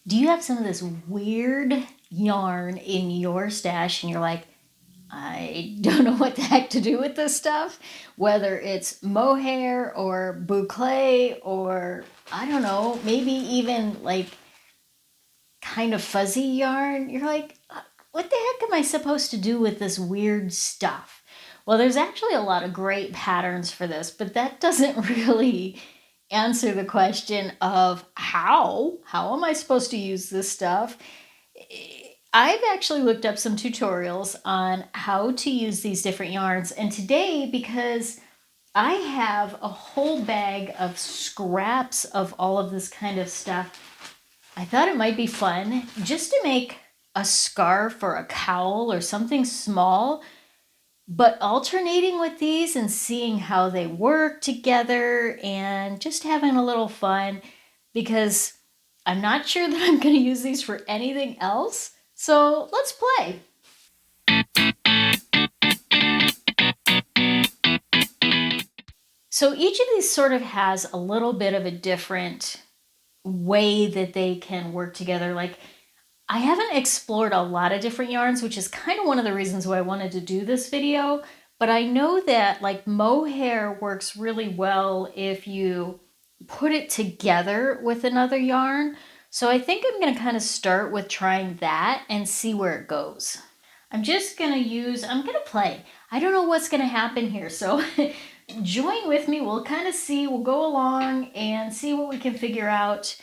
Do you have some of this weird yarn in your stash and you're like, I don't know what the heck to do with this stuff? Whether it's mohair or boucle or I don't know, maybe even like kind of fuzzy yarn. You're like, what the heck am I supposed to do with this weird stuff? Well, there's actually a lot of great patterns for this, but that doesn't really answer the question of how am I supposed to use this stuff. I've actually looked up some tutorials on how to use these different yarns, and today, because I have a whole bag of scraps of all of this kind of stuff, I thought it might be fun just to make a scarf or a cowl or something small, but alternating with these and seeing how they work together and just having a little fun, because I'm not sure that I'm going to use these for anything else. So let's play. So each of these sort of has a little bit of a different way that they can work together. Like, I haven't explored a lot of different yarns, which is kind of one of the reasons why I wanted to do this video. But I know that like mohair works really well if you put it together with another yarn. So I think I'm going to kind of start with trying that and see where it goes. I'm going to play. I don't know what's going to happen here. So join with me. We'll kind of see, we'll go along and see what we can figure out.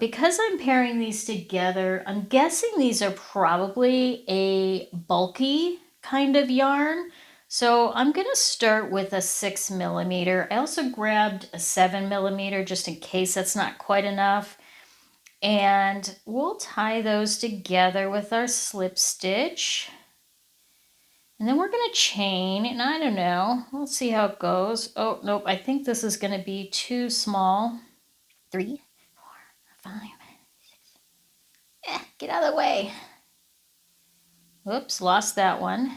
Because I'm pairing these together, I'm guessing these are probably a bulky kind of yarn. So I'm going to start with a 6mm. I also grabbed a 7mm just in case that's not quite enough. And we'll tie those together with our slip stitch. And then we're going to chain, and I don't know, we'll see how it goes. Oh, nope, I think this is going to be too small. 3, 4, 5, 6. Get out of the way. Whoops, lost that one.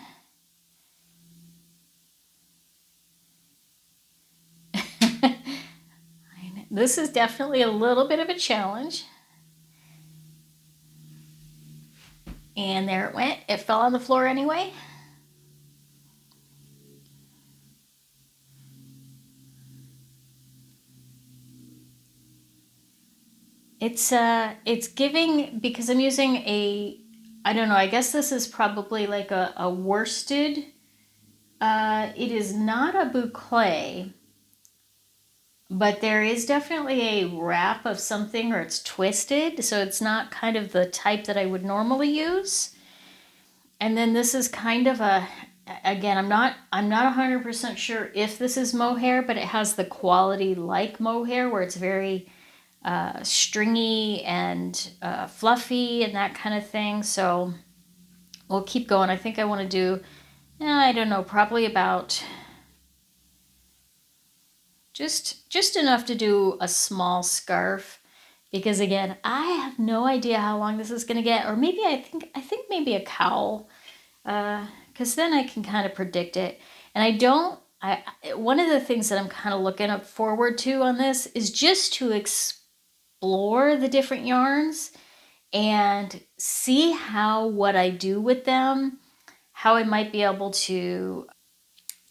This is definitely a little bit of a challenge. And there it went. It fell on the floor anyway. It's giving, because I'm using I don't know, I guess this is probably like a worsted. It is not a boucle, but there is definitely a wrap of something, or it's twisted, so it's not kind of the type that I would normally use. And then this is kind of a, again, I'm not 100% sure if this is mohair, but it has the quality like mohair where it's very stringy and fluffy and that kind of thing. So we'll keep going. I think I want to do, I don't know, probably about just enough to do a small scarf, because again, I have no idea how long this is going to get, or maybe I think maybe a cowl, because then I can kind of predict it. And one of the things that I'm kind of looking up forward to on this is just to explore the different yarns and see how what I do with them, how I might be able to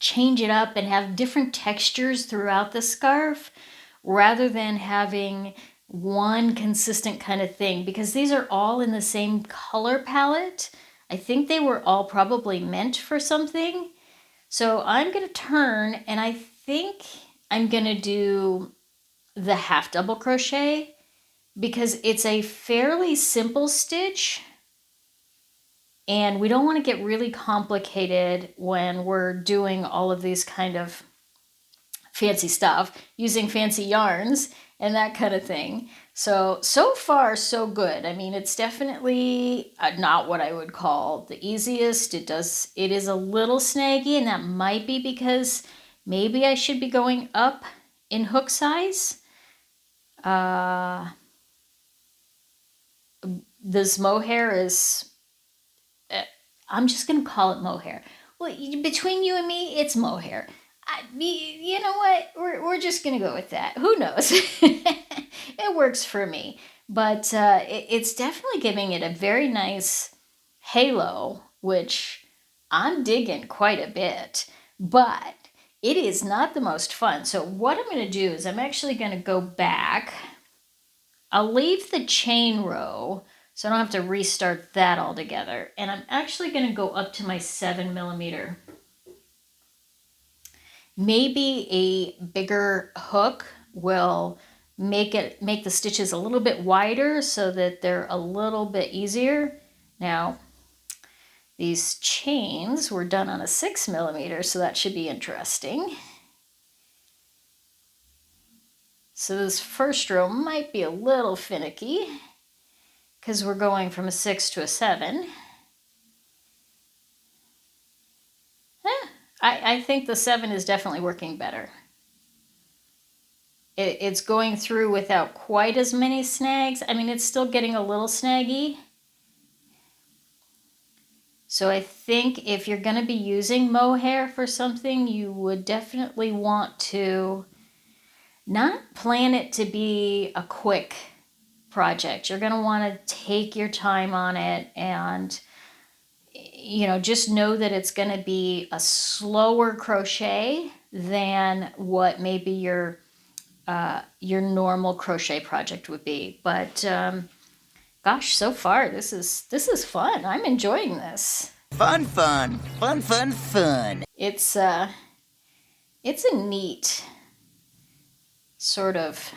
change it up and have different textures throughout the scarf rather than having one consistent kind of thing, because these are all in the same color palette. I think they were all probably meant for something. So I'm going to turn, and I think I'm going to do the half double crochet, because it's a fairly simple stitch and we don't want to get really complicated when we're doing all of these kind of fancy stuff, using fancy yarns and that kind of thing. So far, so good. I mean, it's definitely not what I would call the easiest. It is a little snaggy, and that might be because maybe I should be going up in hook size. This mohair is, I'm just going to call it mohair. Well, between you and me, it's mohair. You know what? We're just going to go with that. Who knows? It works for me. But it's definitely giving it a very nice halo, which I'm digging quite a bit. But it is not the most fun. So what I'm going to do is I'm actually going to go back. I'll leave the chain row so I don't have to restart that all together. And I'm actually going to go up to my 7mm. Maybe a bigger hook will make the stitches a little bit wider so that they're a little bit easier. Now, these chains were done on a 6mm, so that should be interesting. So this first row might be a little finicky because we're going from a 6 to a 7. I think the 7 is definitely working better. It's going through without quite as many snags. I mean, it's still getting a little snaggy. So I think if you're going to be using mohair for something, you would definitely want to not plan it to be a quick project. You're going to want to take your time on it and, you know, just know that it's going to be a slower crochet than what maybe your normal crochet project would be. But gosh, so far this is fun. I'm enjoying this. Fun, fun, fun, fun, fun. It's a neat sort of.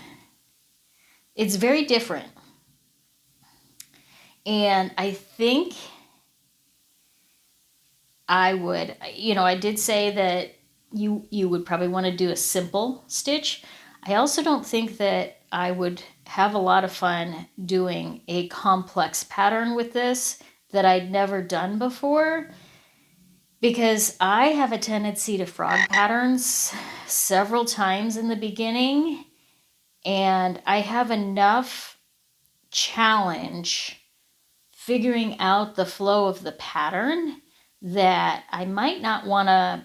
It's very different, and I think I would. You know, I did say that you would probably want to do a simple stitch. I also don't think that I would have a lot of fun doing a complex pattern with this that I'd never done before, because I have a tendency to frog patterns several times in the beginning, and I have enough challenge figuring out the flow of the pattern that I might not want to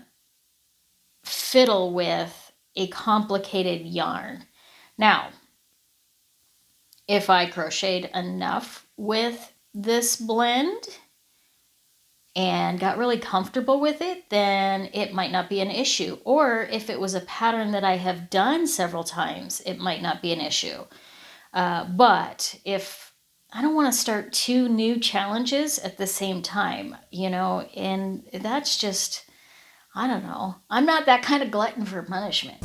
fiddle with a complicated yarn. Now, if I crocheted enough with this blend and got really comfortable with it, then it might not be an issue. Or if it was a pattern that I have done several times, it might not be an issue. But if I don't want to start 2 new challenges at the same time, you know, and that's just, I don't know. I'm not that kind of glutton for punishment.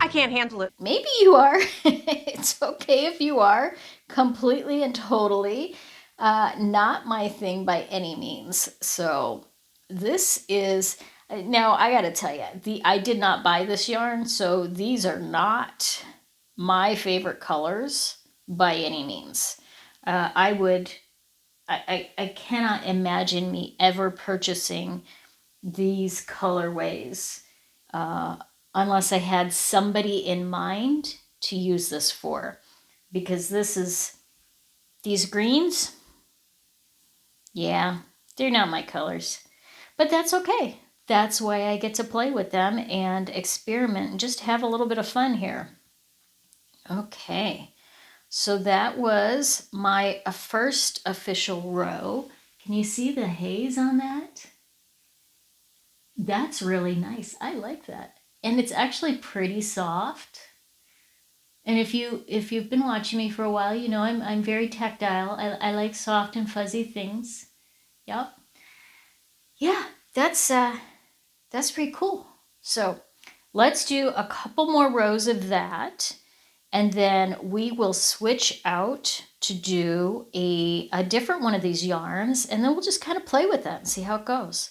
I can't handle it. Maybe you are. It's okay if you are. Completely and totally not my thing by any means. So this is, now I gotta tell you, I did not buy this yarn, so these are not my favorite colors by any means. I cannot imagine me ever purchasing these colorways unless I had somebody in mind to use this for. Because these greens, yeah, they're not my colors. But that's okay. That's why I get to play with them and experiment and just have a little bit of fun here. Okay, so that was my first official row. Can you see the haze on that? That's really nice. I like that. And it's actually pretty soft. And if you've been watching me for a while, you know I'm very tactile. I like soft and fuzzy things. Yep. Yeah, that's pretty cool. So let's do a couple more rows of that, and then we will switch out to do a different one of these yarns, and then we'll just kind of play with that and see how it goes.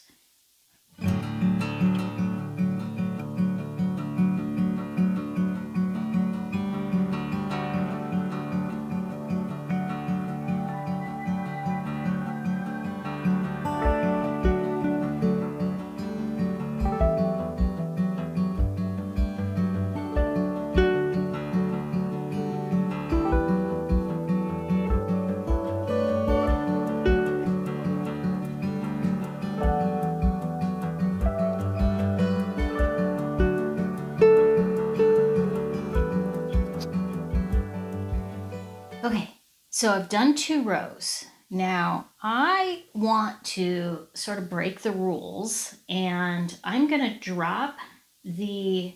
So I've done 2 rows. Now I want to sort of break the rules, and I'm going to drop the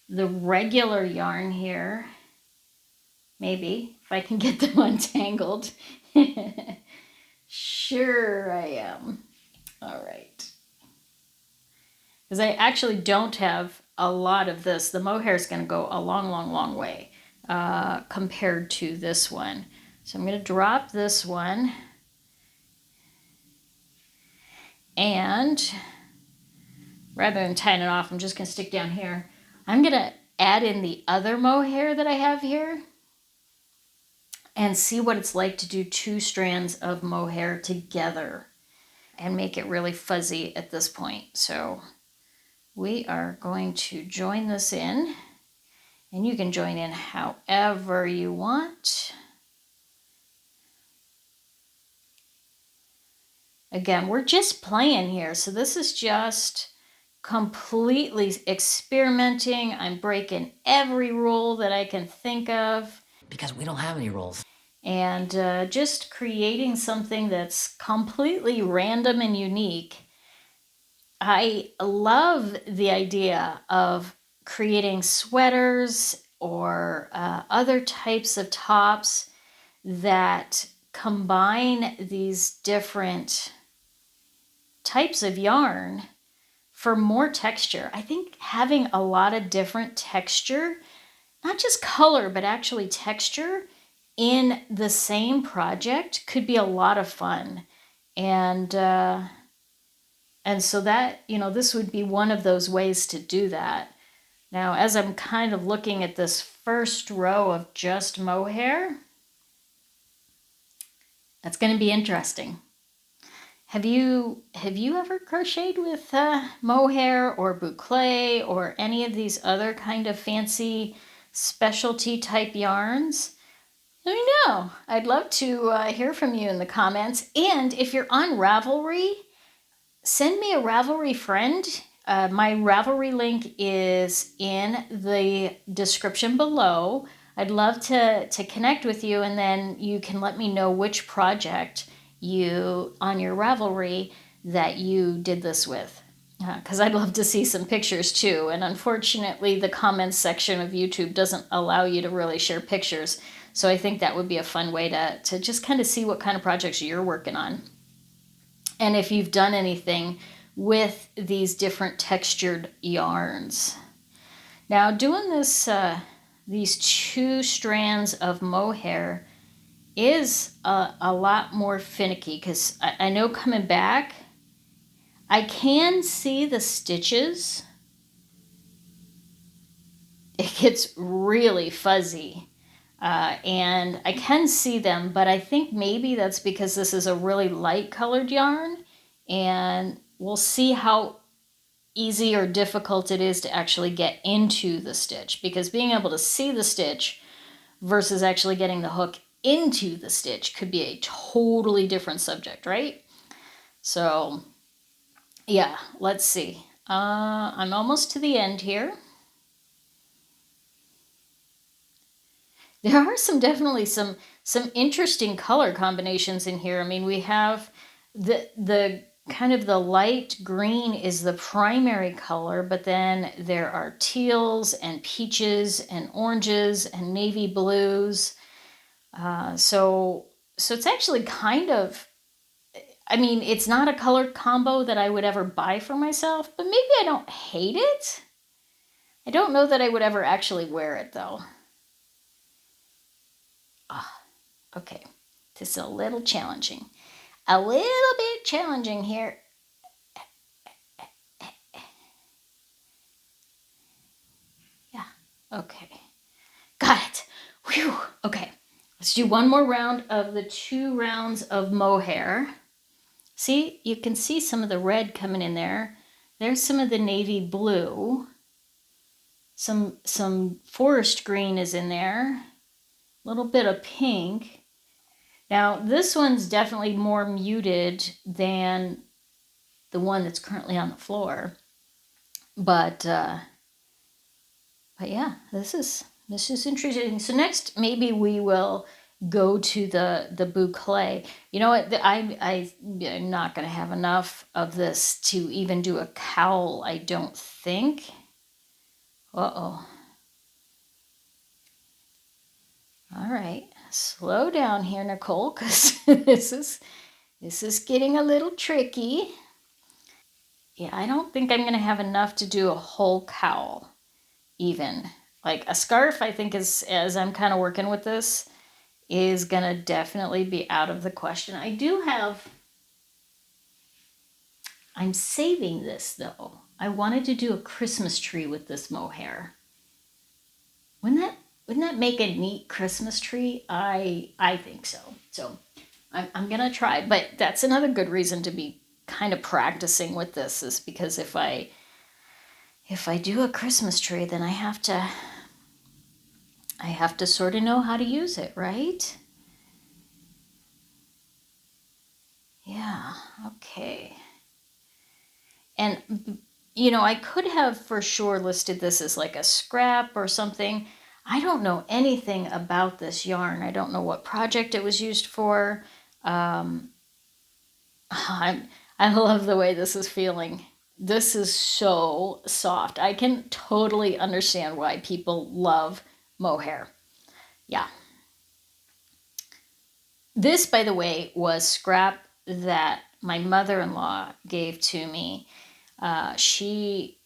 regular yarn here. Maybe if I can get them untangled. Sure I am. All right. Because I actually don't have a lot of this. The mohair is going to go a long, long, long way compared to this one. So I'm going to drop this one. And rather than tying it off, I'm just going to stick down here. I'm going to add in the other mohair that I have here and see what it's like to do 2 strands of mohair together and make it really fuzzy at this point. So we are going to join this in, and you can join in however you want. Again, we're just playing here, so this is just completely experimenting. I'm breaking every rule that I can think of. Because we don't have any rules. And just creating something that's completely random and unique. I love the idea of creating sweaters or other types of tops that combine these different types of yarn for more texture. I think having a lot of different texture, not just color, but actually texture in the same project could be a lot of fun. And so that, this would be one of those ways to do that. Now, as I'm kind of looking at this first row of just mohair, that's going to be interesting. Have you ever crocheted with mohair or boucle or any of these other kind of fancy specialty type yarns? Let me know. I'd love to hear from you in the comments. And if you're on Ravelry, send me a Ravelry friend. My Ravelry link is in the description below. I'd love to connect with you, and then you can let me know which project you on your Ravelry that you did this with. Because I'd love to see some pictures too. And unfortunately, the comments section of YouTube doesn't allow you to really share pictures. So I think that would be a fun way to just kind of see what kind of projects you're working on. And if you've done anything with these different textured yarns. Now doing this, these 2 strands of mohair is a lot more finicky, because I know coming back, I can see the stitches. It gets really fuzzy. And I can see them, but I think maybe that's because this is a really light colored yarn, and we'll see how easy or difficult it is to actually get into the stitch, because being able to see the stitch versus actually getting the hook into the stitch could be a totally different subject, right? So yeah, let's see. I'm almost to the end here. There are definitely some interesting color combinations in here. I mean, we have the kind of the light green is the primary color, but then there are teals and peaches and oranges and navy blues. So it's actually kind of, I mean, it's not a color combo that I would ever buy for myself, but maybe I don't hate it. I don't know that I would ever actually wear it though. Okay, this is a little challenging. A little bit challenging here. Yeah, okay. Got it. Whew. Okay, let's do one more round of the 2 rounds of mohair. See, you can see some of the red coming in there. There's some of the navy blue. Some forest green is in there. A little bit of pink. Now, this one's definitely more muted than the one that's currently on the floor. But yeah, this is interesting. So next, maybe we will go to the boucle. You know what? I'm not going to have enough of this to even do a cowl, I don't think. Uh-oh. All right. Slow down here, Nicole, because this is getting a little tricky. Yeah, I don't think I'm going to have enough to do a whole cowl, even. Like a scarf, I think is, as I'm kind of working with this, is going to definitely be out of the question. I'm saving this though. I wanted to do a Christmas tree with this mohair. Wouldn't that make a neat Christmas tree? I think so. So I'm gonna try, but that's another good reason to be kind of practicing with this, is because if I do a Christmas tree, then I have to sort of know how to use it, right? Yeah, okay. And I could have for sure listed this as like a scrap or something. I don't know anything about this yarn. I don't know what project it was used for. I love the way this is feeling. This is so soft. I can totally understand why people love mohair. Yeah. This, by the way, was scrap that my mother-in-law gave to me. She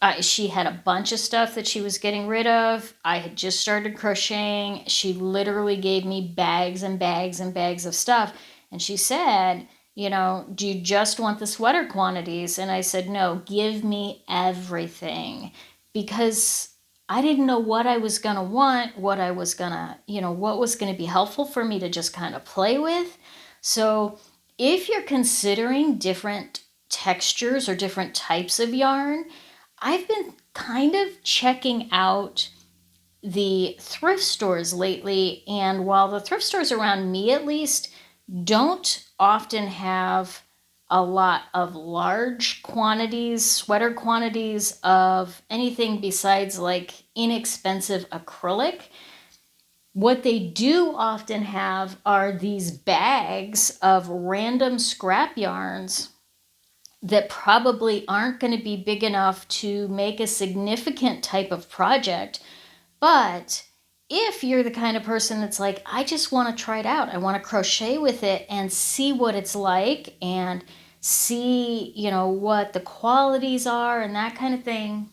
had a bunch of stuff that she was getting rid of. I had just started crocheting. She literally gave me bags and bags and bags of stuff. And she said, do you just want the sweater quantities? And I said, no, give me everything. Because I didn't know what I was going to want, what was going to be helpful for me to just kind of play with. So if you're considering different textures or different types of yarn, I've been kind of checking out the thrift stores lately, and while the thrift stores around me at least don't often have a lot of large quantities, sweater quantities of anything besides like inexpensive acrylic, what they do often have are these bags of random scrap yarns that probably aren't going to be big enough to make a significant type of project. But if you're the kind of person that's like, I just want to try it out, I want to crochet with it and see what it's like and see, what the qualities are and that kind of thing,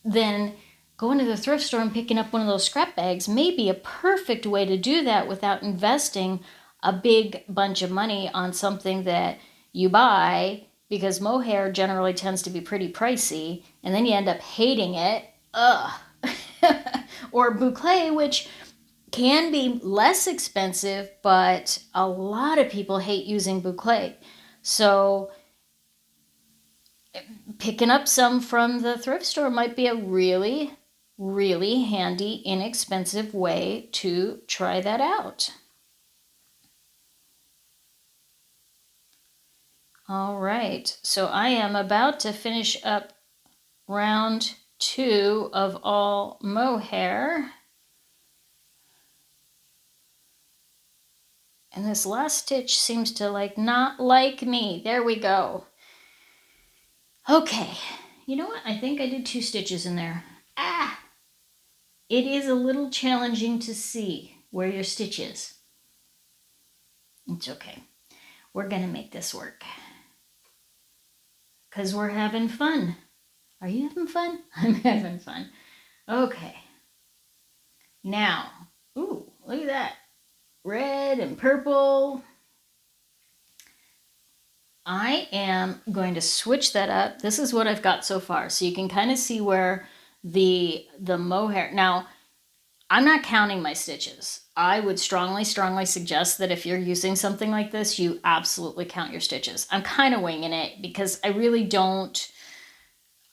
then going to the thrift store and picking up one of those scrap bags may be a perfect way to do that without investing a big bunch of money on something that you buy, because mohair generally tends to be pretty pricey, and then you end up hating it. Ugh. Or boucle, which can be less expensive, but a lot of people hate using boucle. So picking up some from the thrift store might be a really, really handy, inexpensive way to try that out. All right, so I am about to finish up round 2 of all mohair. And this last stitch seems to not like me. There we go. Okay, you know what? I think I did 2 stitches in there. It is a little challenging to see where your stitch is. It's okay. We're gonna make this work. Because we're having fun. Are you having fun? I'm having fun. Okay. Now, ooh, look at that. Red and purple. I am going to switch that up. This is what I've got so far. So you can kind of see where the mohair. Now, I'm not counting my stitches. I would strongly suggest that if you're using something like this, you absolutely count your stitches. I'm kind of winging it because I really don't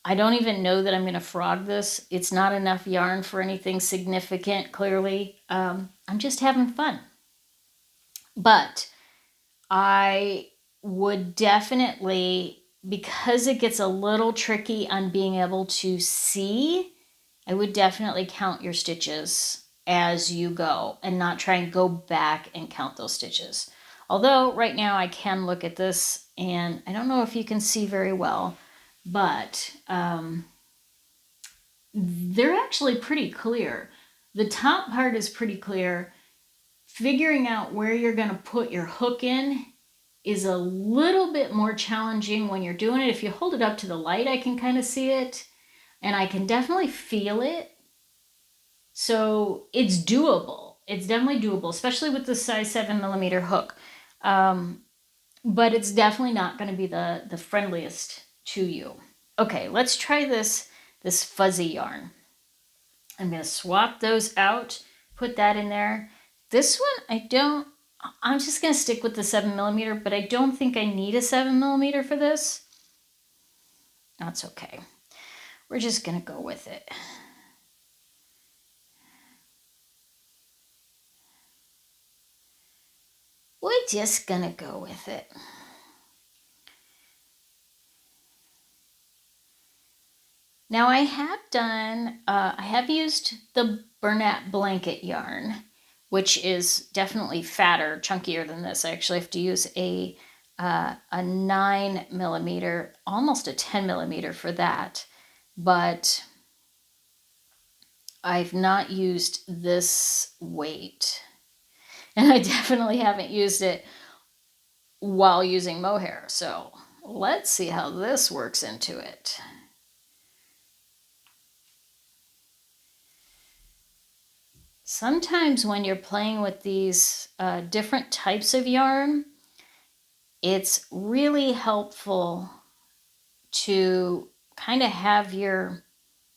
even know that I'm going to frog this. It's not enough yarn for anything significant, clearly. I'm just having fun. But I would definitely, because it gets a little tricky on being able to see, I would definitely count your stitches as you go and not try and go back and count those stitches. Although right now I can look at this and I don't know if you can see very well, but they're actually pretty clear. The top part is pretty clear. Figuring out where you're going to put your hook in is a little bit more challenging when you're doing it. If you hold it up to the light, I can kind of see it and I can definitely feel it. So it's doable. It's definitely doable, especially with the size 7mm hook. But it's definitely not going to be the friendliest to you. Okay, let's try this fuzzy yarn. I'm going to swap those out, put that in there. This one, I'm just going to stick with the 7mm, but I don't think I need a 7mm for this. That's okay. We're just going to go with it. We're just going to go with it. Now I have used the Bernat blanket yarn, which is definitely fatter, chunkier than this. I actually have to use a 9mm, almost a 10mm for that. But I've not used this weight. And I definitely haven't used it while using Mohair. So let's see how this works into it. Sometimes when you're playing with these different types of yarn, it's really helpful to kind of have your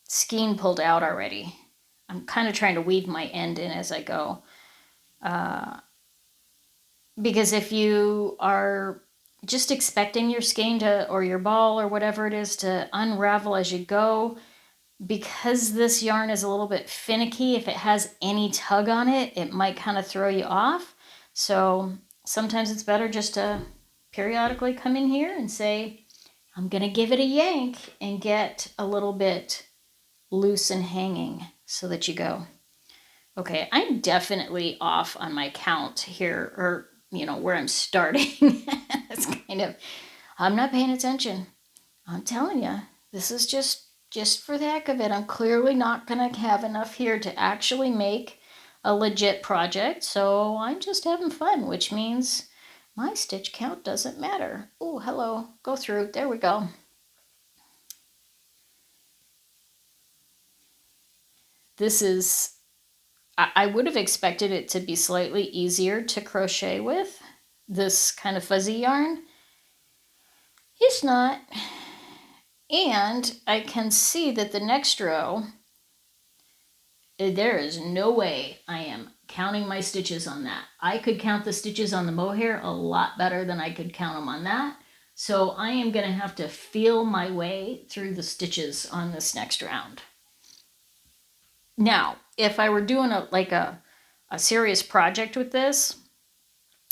skein pulled out already. I'm kind of trying to weave my end in as I go. Because if you are just expecting your skein to, or your ball or whatever it is, to unravel as you go, because this yarn is a little bit finicky, if it has any tug on it, it might kind of throw you off. So sometimes it's better just to periodically come in here and say, I'm going to give it a yank and get a little bit loose and hanging so that you go. Okay, I'm definitely off on my count here, or, you know, where I'm starting. It's kind of, I'm not paying attention. I'm telling you, this is just for the heck of it. I'm clearly not going to have enough here to actually make a legit project, so I'm just having fun, which means my stitch count doesn't matter. Oh, hello, go through, there we go. This is, I would have expected it to be slightly easier to crochet with, this kind of fuzzy yarn. It's not. And I can see that the next row, there is no way I am counting my stitches on that. I could count the stitches on the Mohair a lot better than I could count them on that. So I am going to have to feel my way through the stitches on this next round. Now, if I were doing a serious project with this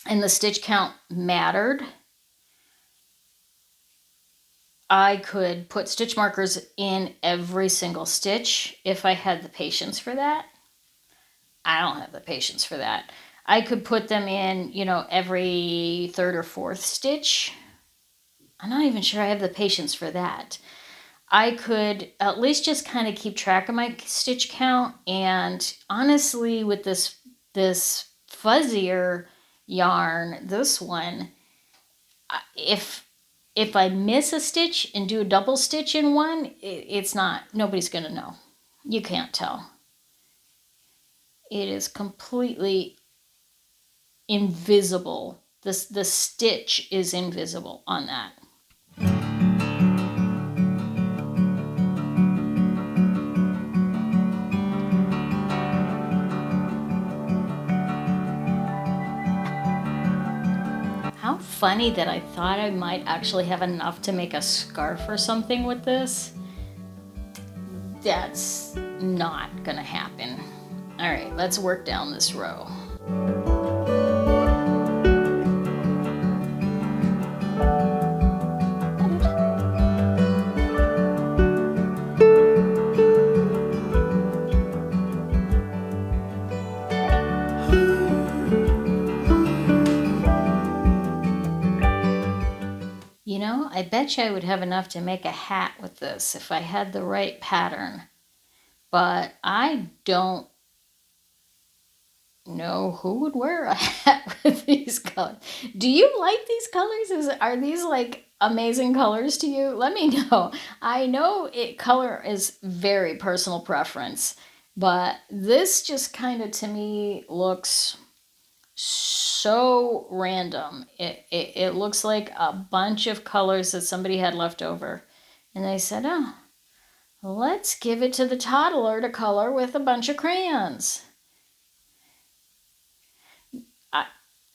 and the stitch count mattered, I could put stitch markers in every single stitch if I had the patience for that. I don't have the patience for that. I could put them in, you know, every third or fourth stitch. I'm not even sure I have the patience for that. I could at least just kind of keep track of my stitch count. And honestly, with this fuzzier yarn, this one, if I miss a stitch and do a double stitch in one, it's not, nobody's going to know. You can't tell. It is completely invisible. The stitch is invisible on that. How funny that I thought I might actually have enough to make a scarf or something with this. That's not gonna happen. All right, let's work down this row. I bet you I would have enough to make a hat with this if I had the right pattern. But I don't know who would wear a hat with these colors. Do you like these colors? Are these like amazing colors to you? Let me know. I know color is very personal preference, but this just kind of to me looks so random. It looks like a bunch of colors that somebody had left over. And they said, oh, let's give it to the toddler to color with a bunch of crayons.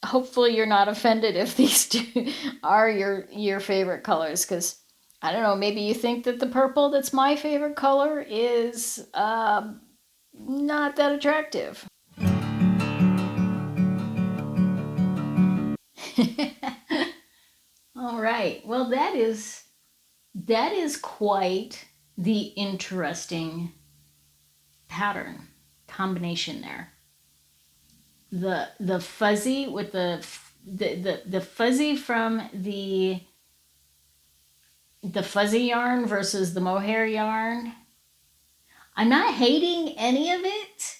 Hopefully you're not offended if these two are your favorite colors, because I don't know, maybe you think that the purple that's my favorite color is not that attractive. All right, well that is quite the interesting pattern combination there. The fuzzy with the fuzzy from the fuzzy yarn versus the mohair yarn. I'm not hating any of it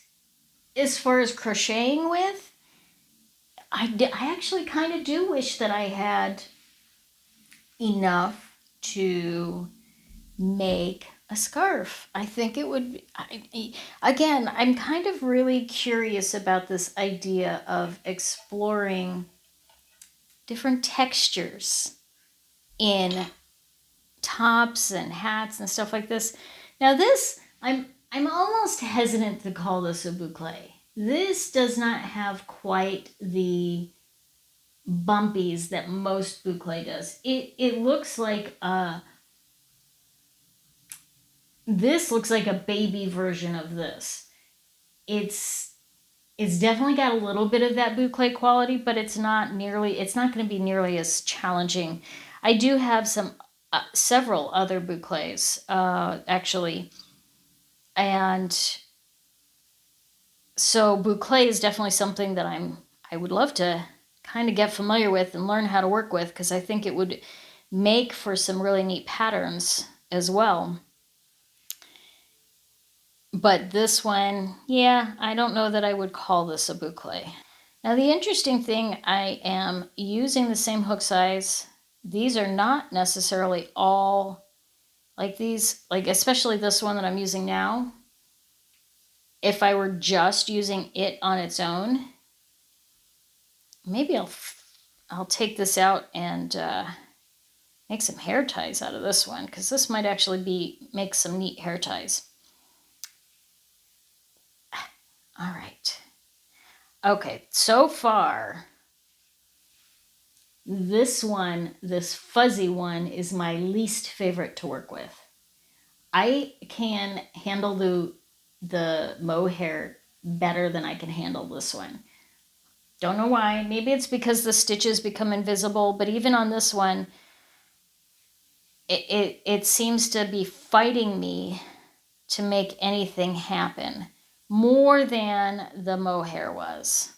as far as crocheting with. I actually kind of do wish that I had enough to make a scarf. I think it would, again, I'm kind of really curious about this idea of exploring different textures in tops and hats and stuff like this. Now this, I'm almost hesitant to call this a boucle. This does not have quite the bumpies that most boucle does. It looks like this looks like a baby version of this. It's definitely got a little bit of that boucle quality, but it's not going to be nearly as challenging. I do have several other boucles, actually. And so boucle is definitely something that I would love to kind of get familiar with and learn how to work with, because I think it would make for some really neat patterns as well. But this one, yeah, I don't know that I would call this a boucle. Now the interesting thing, I am using the same hook size. These are not necessarily all like these, like especially this one that I'm using now. If I were just using it on its own, maybe I'll take this out and make some hair ties out of this one, because this might actually make some neat hair ties. All right. Okay, so far, this fuzzy one is my least favorite to work with. I can handle the mohair better than I can handle this one. Don't know why. Maybe it's because the stitches become invisible, but even on this one, it seems to be fighting me to make anything happen more than the mohair was.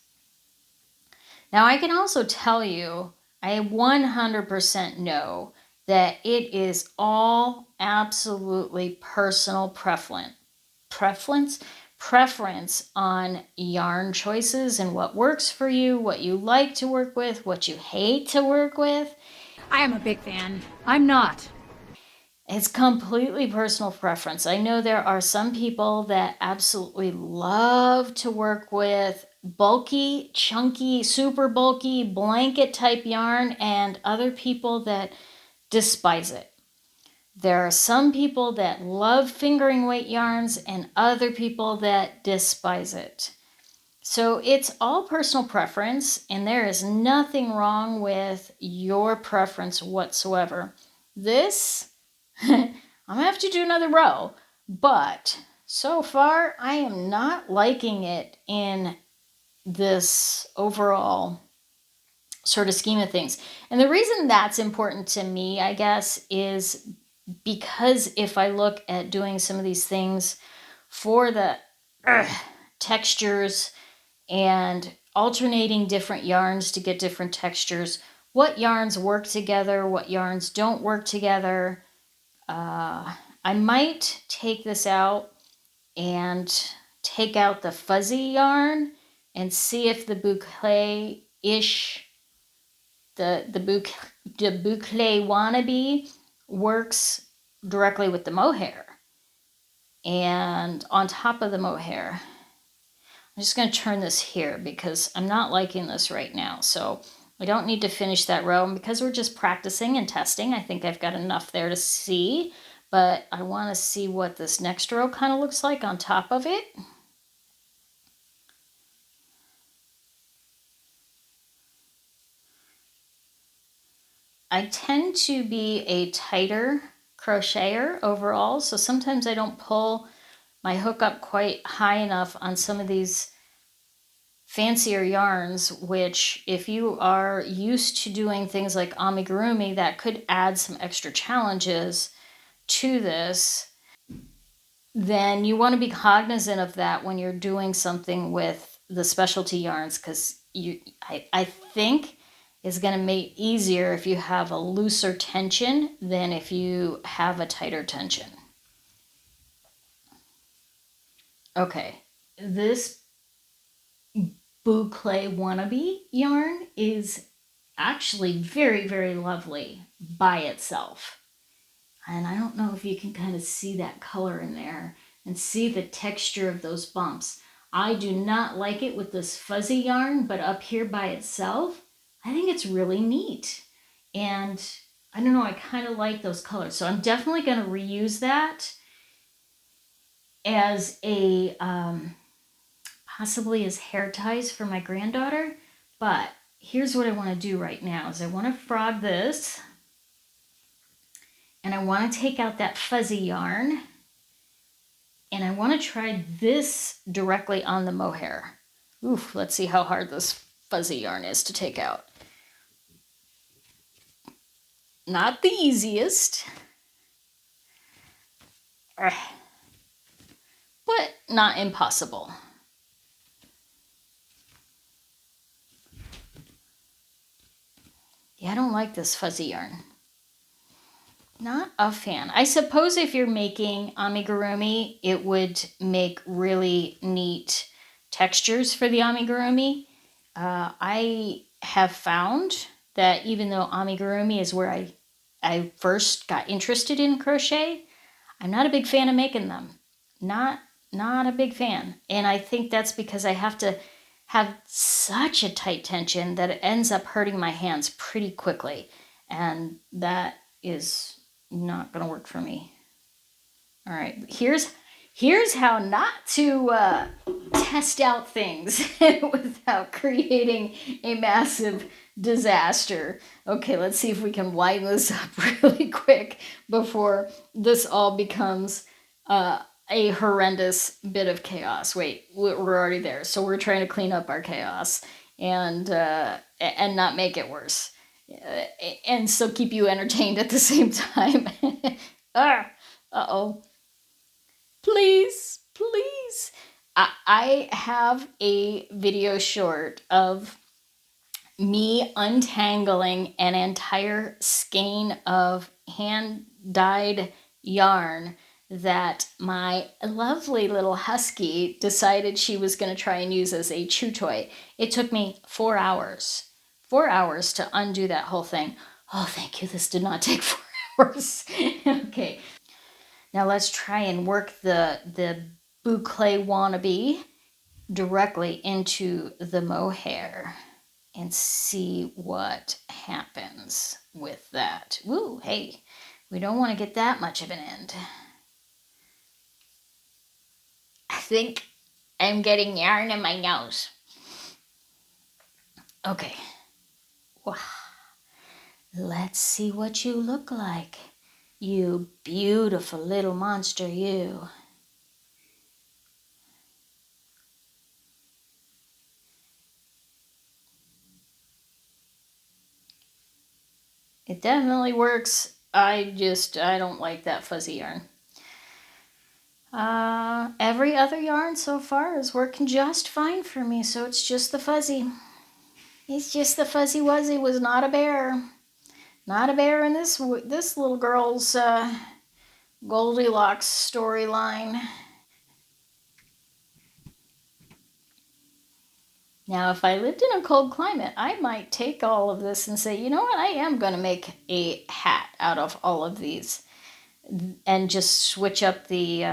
Now I can also tell you, I 100% know that it is all absolutely personal preference on yarn choices and what works for you, what you like to work with, what you hate to work with. I am a big fan. I'm not. It's completely personal preference. I know there are some people that absolutely love to work with bulky, chunky, super bulky blanket type yarn, and other people that despise it. There are some people that love fingering weight yarns and other people that despise it. So it's all personal preference, and there is nothing wrong with your preference whatsoever. This, I'm gonna have to do another row, but so far I am not liking it in this overall sort of scheme of things. And the reason that's important to me, I guess, is because if I look at doing some of these things for the textures and alternating different yarns to get different textures, what yarns work together, what yarns don't work together. I might take this out and take out the fuzzy yarn and see if the boucle-ish, the boucle wannabe works directly with the mohair. And on top of the mohair, I'm just going to turn this here because I'm not liking this right now. So I don't need to finish that row. And because we're just practicing and testing, I think I've got enough there to see. But I want to see what this next row kind of looks like on top of it. I tend to be a tighter crocheter overall, so sometimes I don't pull my hook up quite high enough on some of these fancier yarns, which if you are used to doing things like amigurumi, that could add some extra challenges to this. Then you want to be cognizant of that when you're doing something with the specialty yarns, because I think is going to make easier if you have a looser tension than if you have a tighter tension. Okay, this Boucle wannabe yarn is actually very, very lovely by itself. And I don't know if you can kind of see that color in there and see the texture of those bumps. I do not like it with this fuzzy yarn, but up here by itself, I think it's really neat. And I don't know, I kind of like those colors. So I'm definitely going to reuse that as a, possibly as hair ties for my granddaughter. But here's what I want to do right now is I want to frog this. And I want to take out that fuzzy yarn. And I want to try this directly on the mohair. Oof, let's see how hard this fuzzy yarn is to take out. Not the easiest, but not impossible. Yeah, I don't like this fuzzy yarn. Not a fan. I suppose if you're making amigurumi, it would make really neat textures for the amigurumi. I have found that even though amigurumi is where I first got interested in crochet, I'm not a big fan of making them. Not a big fan. And I think that's because I have to have such a tight tension that it ends up hurting my hands pretty quickly. And that is not going to work for me. All right, here's how not to test out things without creating a massive disaster. Okay, let's see if we can widen this up really quick before this all becomes a horrendous bit of chaos. Wait, we're already there, so we're trying to clean up our chaos and not make it worse. And still keep you entertained at the same time. Uh-oh. Please. I have a video short of me untangling an entire skein of hand-dyed yarn that my lovely little husky decided she was going to try and use as a chew toy. It took me 4 hours. 4 hours to undo that whole thing. Oh, thank you. This did not take 4 hours. Okay. Now let's try and work the boucle wannabe directly into the mohair and see what happens with that. Ooh, hey, we don't want to get that much of an end. I think I'm getting yarn in my nose. Okay. Wow. Let's see what you look like. You beautiful little monster, you. It definitely works. I don't like that fuzzy yarn. Every other yarn so far is working just fine for me, so it's just the fuzzy. It's just the Fuzzy Wuzzy was not a bear. Not a bear in this little girl's Goldilocks storyline. Now, if I lived in a cold climate, I might take all of this and say, you know what, I am going to make a hat out of all of these and just switch up the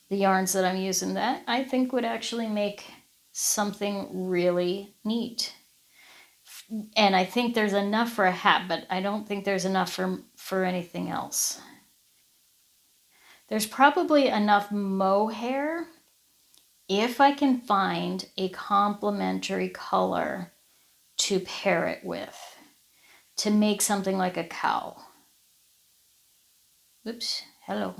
yarns that I'm using. That I think would actually make something really neat. And I think there's enough for a hat, but I don't think there's enough for anything else. There's probably enough mohair if I can find a complementary color to pair it with to make something like a cowl. Oops, hello.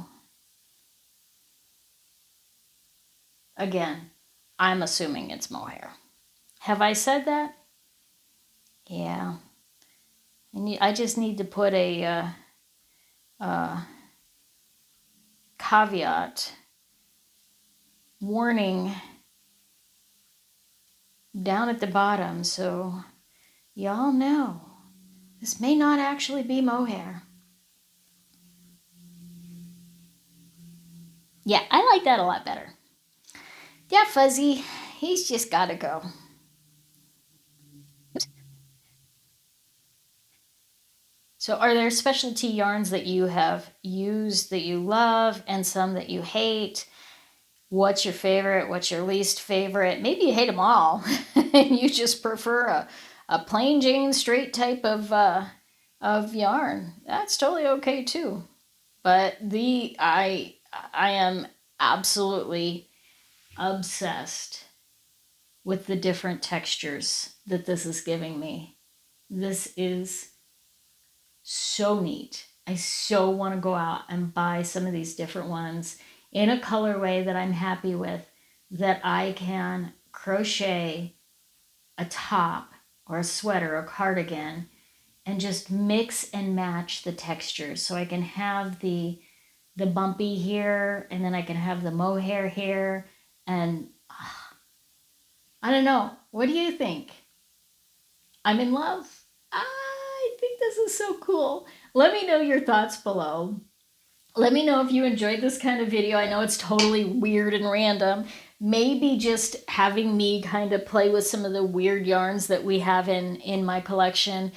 Again, I'm assuming it's mohair. Have I said that? Yeah. I just need to put a caveat warning down at the bottom so y'all know this may not actually be mohair. Yeah, I like that a lot better. Yeah, Fuzzy, he's just gotta go. So are there specialty yarns that you have used that you love and some that you hate? What's your favorite? What's your least favorite? Maybe you hate them all and you just prefer a plain Jane straight type of yarn. That's totally okay too. But I am absolutely obsessed with the different textures that this is giving me. This is so neat. I so want to go out and buy some of these different ones in a colorway that I'm happy with, that I can crochet a top or a sweater or cardigan and just mix and match the textures. So I can have the bumpy here, and then I can have the mohair here, and I don't know. What do you think? I'm in love. I think this is so cool. Let me know your thoughts below. Let me know if you enjoyed this kind of video. I know it's totally weird and random. Maybe just having me kind of play with some of the weird yarns that we have in my collection.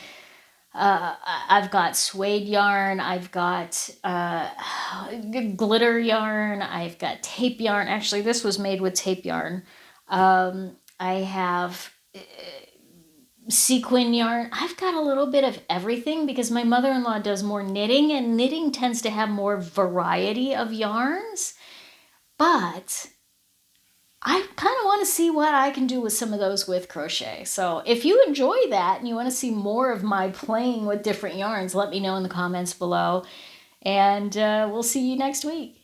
I've got suede yarn, I've got glitter yarn, I've got tape yarn. Actually, this was made with tape yarn. I have sequin yarn. I've got a little bit of everything because my mother-in-law does more knitting, and knitting tends to have more variety of yarns. But I kind of want to see what I can do with some of those with crochet. So if you enjoy that and you want to see more of my playing with different yarns, let me know in the comments below. And we'll see you next week.